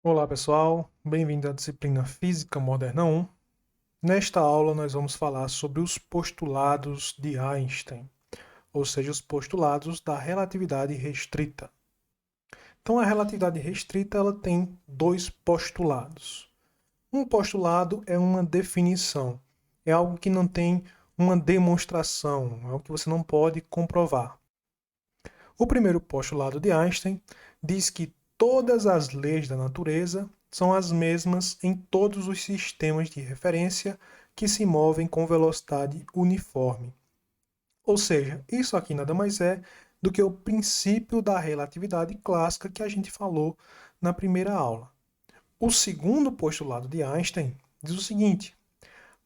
Olá pessoal, bem-vindo à disciplina Física Moderna 1. Nesta aula nós vamos falar sobre os postulados de Einstein, ou seja, os postulados da relatividade restrita. Então a relatividade restrita ela tem dois postulados. Um postulado é uma definição, é algo que não tem uma demonstração, é algo que você não pode comprovar. O primeiro postulado de Einstein diz que todas as leis da natureza são as mesmas em todos os sistemas de referência que se movem com velocidade uniforme. Ou seja, isso aqui nada mais é do que o princípio da relatividade clássica que a gente falou na primeira aula. O segundo postulado de Einstein diz o seguinte: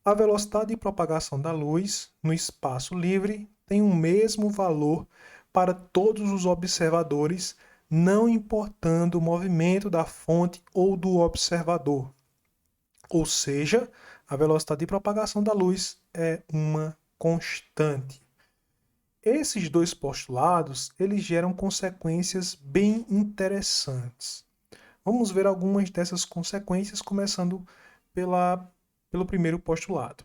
a velocidade de propagação da luz no espaço livre tem o mesmo valor para todos os observadores, não importando o movimento da fonte ou do observador. Ou seja, a velocidade de propagação da luz é uma constante. Esses dois postulados, eles geram consequências bem interessantes. Vamos ver algumas dessas consequências, começando pelo primeiro postulado.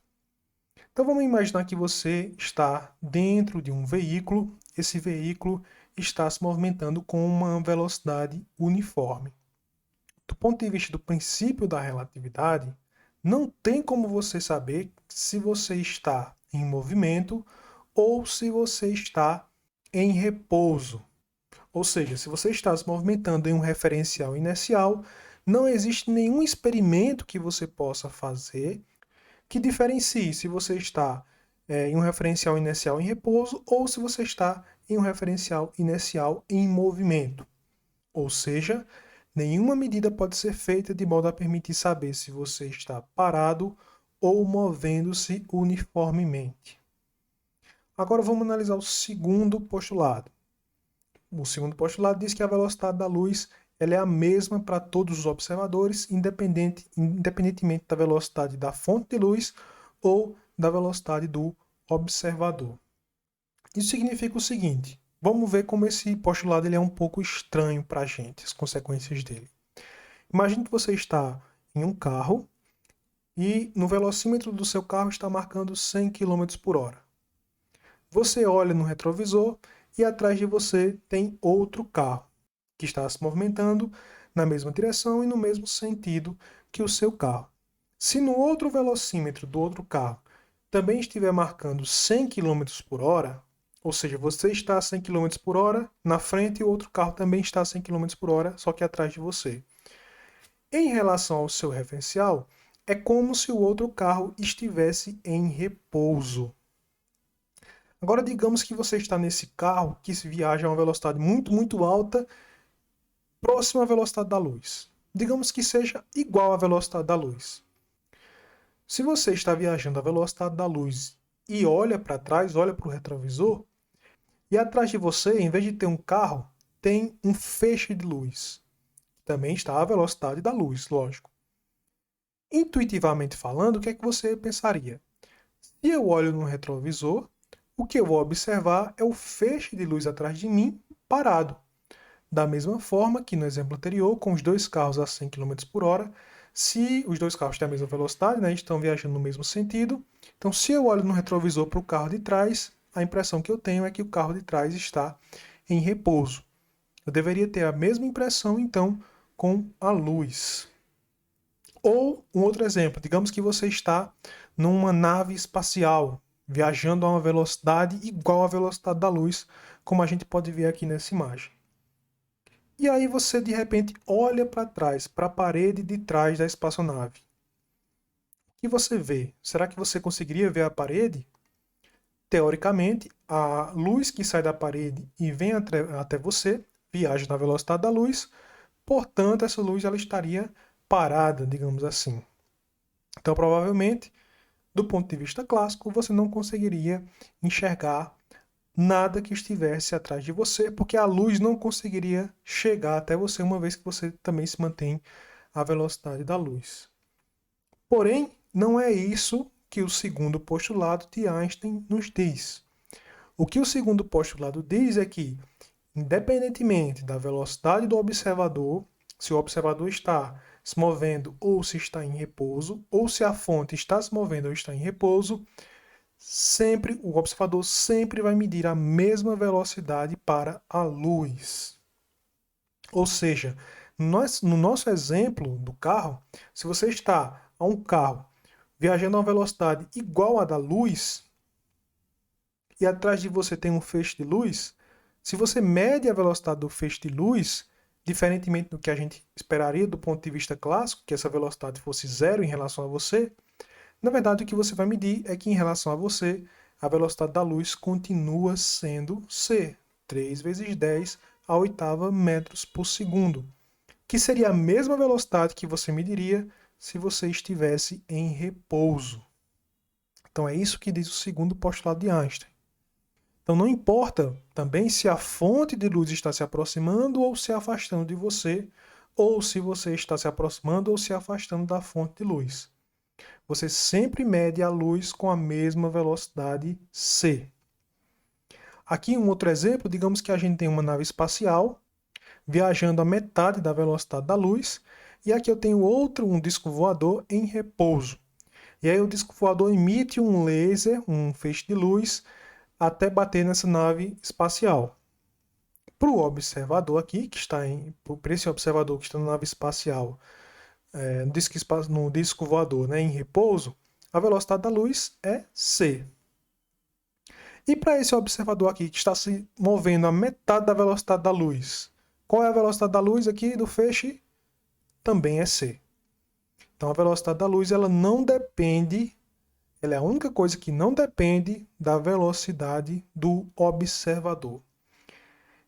Então vamos imaginar que você está dentro de um veículo, esse veículo está se movimentando com uma velocidade uniforme. Do ponto de vista do princípio da relatividade, não tem como você saber se você está em movimento ou se você está em repouso. Ou seja, se você está se movimentando em um referencial inercial, não existe nenhum experimento que você possa fazer que diferencie se você está em um referencial inercial em repouso ou se você está em um referencial inercial em movimento. Ou seja, nenhuma medida pode ser feita de modo a permitir saber se você está parado ou movendo-se uniformemente. Agora vamos analisar o segundo postulado. O segundo postulado diz que a velocidade da luz ela é a mesma para todos os observadores, independentemente da velocidade da fonte de luz ou da velocidade do observador. Isso significa o seguinte: vamos ver como esse postulado ele é um pouco estranho para a gente, as consequências dele. Imagine que você está em um carro e no velocímetro do seu carro está marcando 100 km por hora. Você olha no retrovisor e atrás de você tem outro carro que está se movimentando na mesma direção e no mesmo sentido que o seu carro. Se no outro velocímetro do outro carro também estiver marcando 100 km por hora, ou seja, você está a 100 km por hora na frente e o outro carro também está a 100 km por hora, só que atrás de você. Em relação ao seu referencial, é como se o outro carro estivesse em repouso. Agora, digamos que você está nesse carro que se viaja a uma velocidade muito, muito alta, próxima à velocidade da luz. Digamos que seja igual à velocidade da luz. Se você está viajando à velocidade da luz e olha para trás, olha para o retrovisor, e atrás de você, em vez de ter um carro, tem um feixe de luz. Também está à velocidade da luz, lógico. Intuitivamente falando, o que é que você pensaria? Se eu olho no retrovisor, o que eu vou observar é o feixe de luz atrás de mim parado. Da mesma forma que no exemplo anterior, com os dois carros a 100 km por hora, se os dois carros têm a mesma velocidade, né, estão viajando no mesmo sentido, então se eu olho no retrovisor para o carro de trás, a impressão que eu tenho é que o carro de trás está em repouso. Eu deveria ter a mesma impressão, então, com a luz. Ou um outro exemplo, digamos que você está numa nave espacial, viajando a uma velocidade igual à velocidade da luz, como a gente pode ver aqui nessa imagem. E aí você de repente olha para trás, para a parede de trás da espaçonave. O que você vê? Será que você conseguiria ver a parede? Teoricamente, a luz que sai da parede e vem até você viaja na velocidade da luz, portanto, essa luz ela estaria parada, digamos assim. Então, provavelmente, do ponto de vista clássico, você não conseguiria enxergar nada que estivesse atrás de você, porque a luz não conseguiria chegar até você, uma vez que você também se mantém à velocidade da luz. Porém, não é isso que o segundo postulado de Einstein nos diz. O que o segundo postulado diz é que, independentemente da velocidade do observador, se o observador está se movendo ou se está em repouso, ou se a fonte está se movendo ou está em repouso, sempre o observador sempre vai medir a mesma velocidade para a luz. Ou seja, no nosso exemplo do carro, se você está a um carro viajando a uma velocidade igual à da luz e atrás de você tem um feixe de luz, se você mede a velocidade do feixe de luz, diferentemente do que a gente esperaria do ponto de vista clássico, que essa velocidade fosse zero em relação a você, na verdade o que você vai medir é que em relação a você, a velocidade da luz continua sendo c, 3 vezes 10 a oitava metros por segundo, que seria a mesma velocidade que você mediria se você estivesse em repouso. Então é isso que diz o segundo postulado de Einstein. Então não importa também se a fonte de luz está se aproximando ou se afastando de você, ou se você está se aproximando ou se afastando da fonte de luz. Você sempre mede a luz com a mesma velocidade c. Aqui um outro exemplo, digamos que a gente tem uma nave espacial viajando a metade da velocidade da luz, e aqui eu tenho um disco voador em repouso. E aí o disco voador emite um laser, um feixe de luz, até bater nessa nave espacial. Para o observador aqui, para esse observador que está na nave espacial, no disco voador, né, em repouso, a velocidade da luz é c. E para esse observador aqui que está se movendo a metade da velocidade da luz, qual é a velocidade da luz aqui do feixe? Também é c. Então a velocidade da luz ela não depende, ela é a única coisa que não depende da velocidade do observador.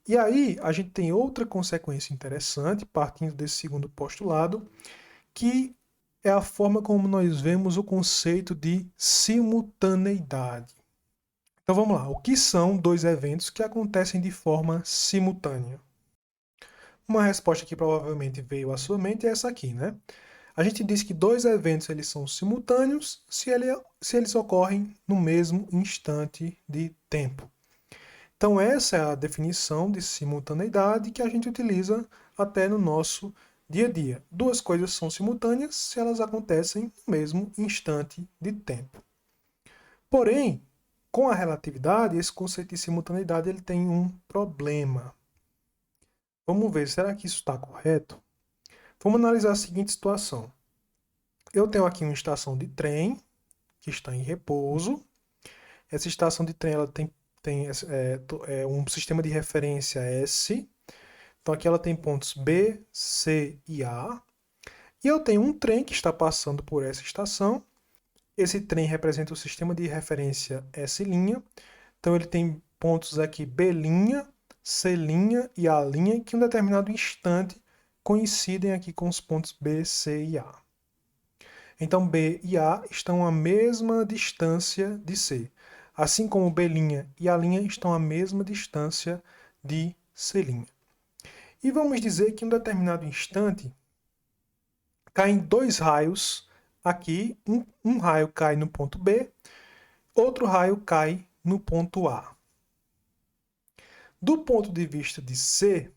E aí a gente tem outra consequência interessante, partindo desse segundo postulado, que é a forma como nós vemos o conceito de simultaneidade. Então vamos lá, o que são dois eventos que acontecem de forma simultânea? Uma resposta que provavelmente veio à sua mente é essa aqui, né? A gente diz que dois eventos eles são simultâneos se eles ocorrem no mesmo instante de tempo. Então essa é a definição de simultaneidade que a gente utiliza até no nosso dia a dia. Duas coisas são simultâneas se elas acontecem no mesmo instante de tempo. Porém, com a relatividade, esse conceito de simultaneidade ele tem um problema. Vamos ver, será que isso está correto? Vamos analisar a seguinte situação. Eu tenho aqui uma estação de trem que está em repouso. Essa estação de trem ela tem um sistema de referência S. Então aqui ela tem pontos B, C e A. E eu tenho um trem que está passando por essa estação. Esse trem representa o sistema de referência S'. Então ele tem pontos aqui B', C' e A', que em um determinado instante coincidem aqui com os pontos B, C e A. Então B e A estão à mesma distância de C, assim como B' e A' estão à mesma distância de C'. E vamos dizer que em um determinado instante caem dois raios aqui, um raio cai no ponto B, outro raio cai no ponto A. Do ponto de vista de C,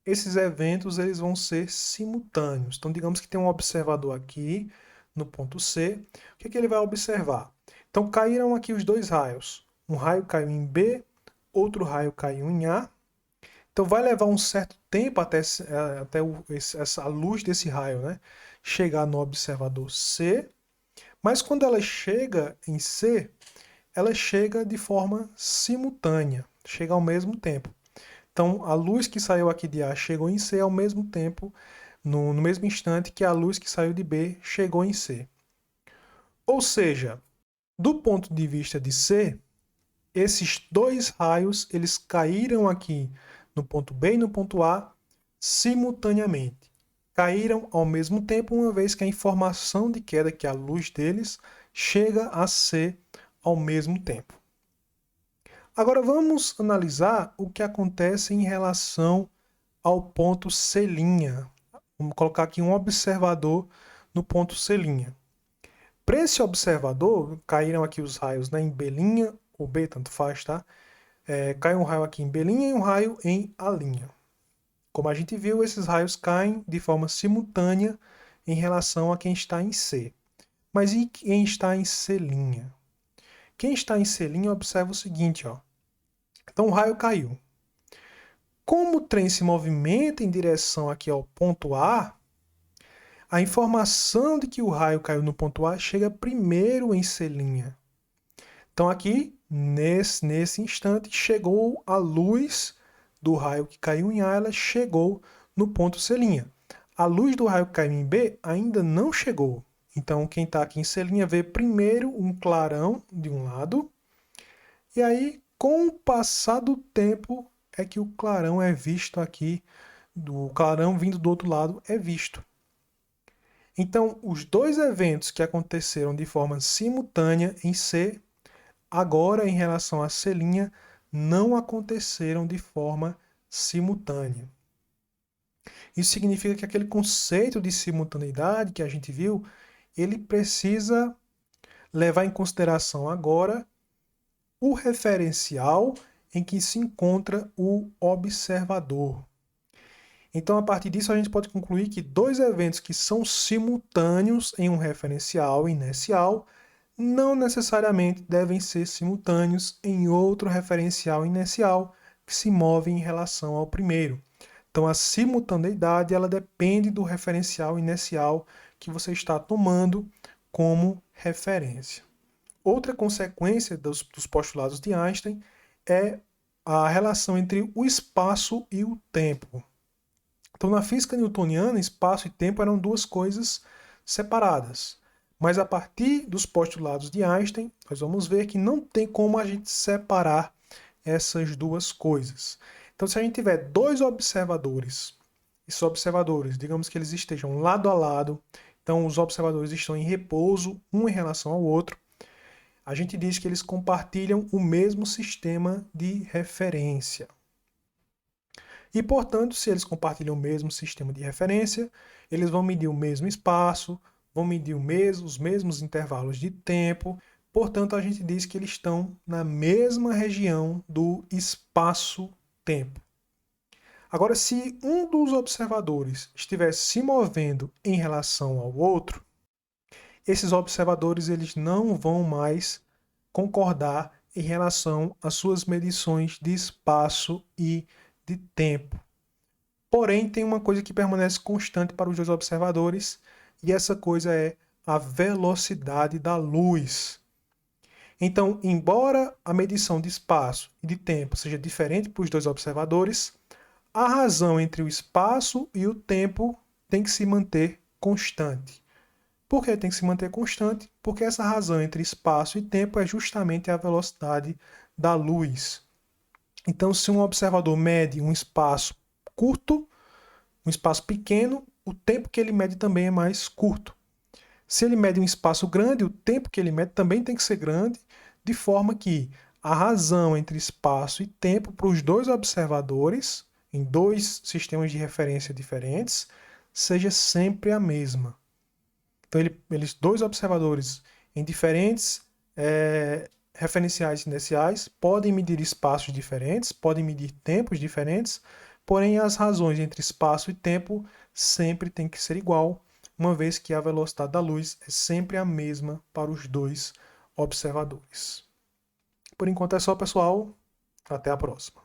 esses eventos eles vão ser simultâneos. Então, digamos que tem um observador aqui no ponto C. O que ele vai observar? Então, caíram aqui os dois raios. Um raio caiu em B, outro raio caiu em A. Então, vai levar um certo tempo até a luz desse raio, né, chegar no observador C. Mas quando ela chega em C, ela chega de forma simultânea, chega ao mesmo tempo. Então, a luz que saiu aqui de A chegou em C ao mesmo tempo, no mesmo instante que a luz que saiu de B chegou em C. Ou seja, do ponto de vista de C, esses dois raios eles caíram aqui no ponto B e no ponto A simultaneamente. Caíram ao mesmo tempo, uma vez que a informação de queda, que é a luz deles, chega a C ao mesmo tempo. Agora vamos analisar o que acontece em relação ao ponto C'. Vamos colocar aqui um observador no ponto C'. Para esse observador, caíram aqui os raios, né, em B' ou B, tanto faz, tá? Cai um raio aqui em B' e um raio em A'. Como a gente viu, esses raios caem de forma simultânea em relação a quem está em C. Mas e quem está em C'? Quem está em C', observa o seguinte, ó. Então o raio caiu. Como o trem se movimenta em direção aqui ao ponto A, a informação de que o raio caiu no ponto A chega primeiro em C'. Então aqui, nesse instante, chegou a luz do raio que caiu em A, ela chegou no ponto C'. A luz do raio que caiu em B ainda não chegou. Então quem está aqui em C' vê primeiro um clarão de um lado, e aí, com o passar do tempo, é que o clarão é visto aqui, do clarão vindo do outro lado é visto. Então, os dois eventos que aconteceram de forma simultânea em C, agora em relação a C', não aconteceram de forma simultânea. Isso significa que aquele conceito de simultaneidade que a gente viu, ele precisa levar em consideração agora o referencial em que se encontra o observador. Então, a partir disso, a gente pode concluir que dois eventos que são simultâneos em um referencial inercial não necessariamente devem ser simultâneos em outro referencial inercial que se move em relação ao primeiro. Então, a simultaneidade ela depende do referencial inercial que você está tomando como referência. Outra consequência dos postulados de Einstein é a relação entre o espaço e o tempo. Então, na física newtoniana, espaço e tempo eram duas coisas separadas. Mas a partir dos postulados de Einstein, nós vamos ver que não tem como a gente separar essas duas coisas. Então, se a gente tiver dois observadores, esses observadores, digamos que eles estejam lado a lado, então os observadores estão em repouso, um em relação ao outro, a gente diz que eles compartilham o mesmo sistema de referência. E, portanto, se eles compartilham o mesmo sistema de referência, eles vão medir o mesmo espaço, vão medir os mesmos intervalos de tempo. Portanto, a gente diz que eles estão na mesma região do espaço-tempo. Agora, se um dos observadores estiver se movendo em relação ao outro, esses observadores eles não vão mais concordar em relação às suas medições de espaço e de tempo. Porém, tem uma coisa que permanece constante para os dois observadores, e essa coisa é a velocidade da luz. Então, embora a medição de espaço e de tempo seja diferente para os dois observadores, a razão entre o espaço e o tempo tem que se manter constante. Por que tem que se manter constante? Porque essa razão entre espaço e tempo é justamente a velocidade da luz. Então, se um observador mede um espaço curto, um espaço pequeno, o tempo que ele mede também é mais curto. Se ele mede um espaço grande, o tempo que ele mede também tem que ser grande, de forma que a razão entre espaço e tempo para os dois observadores, em dois sistemas de referência diferentes, seja sempre a mesma. Então, eles dois observadores em diferentes referenciais inerciais podem medir espaços diferentes, podem medir tempos diferentes, porém as razões entre espaço e tempo sempre tem que ser igual, uma vez que a velocidade da luz é sempre a mesma para os dois observadores. Por enquanto é só, pessoal. Até a próxima.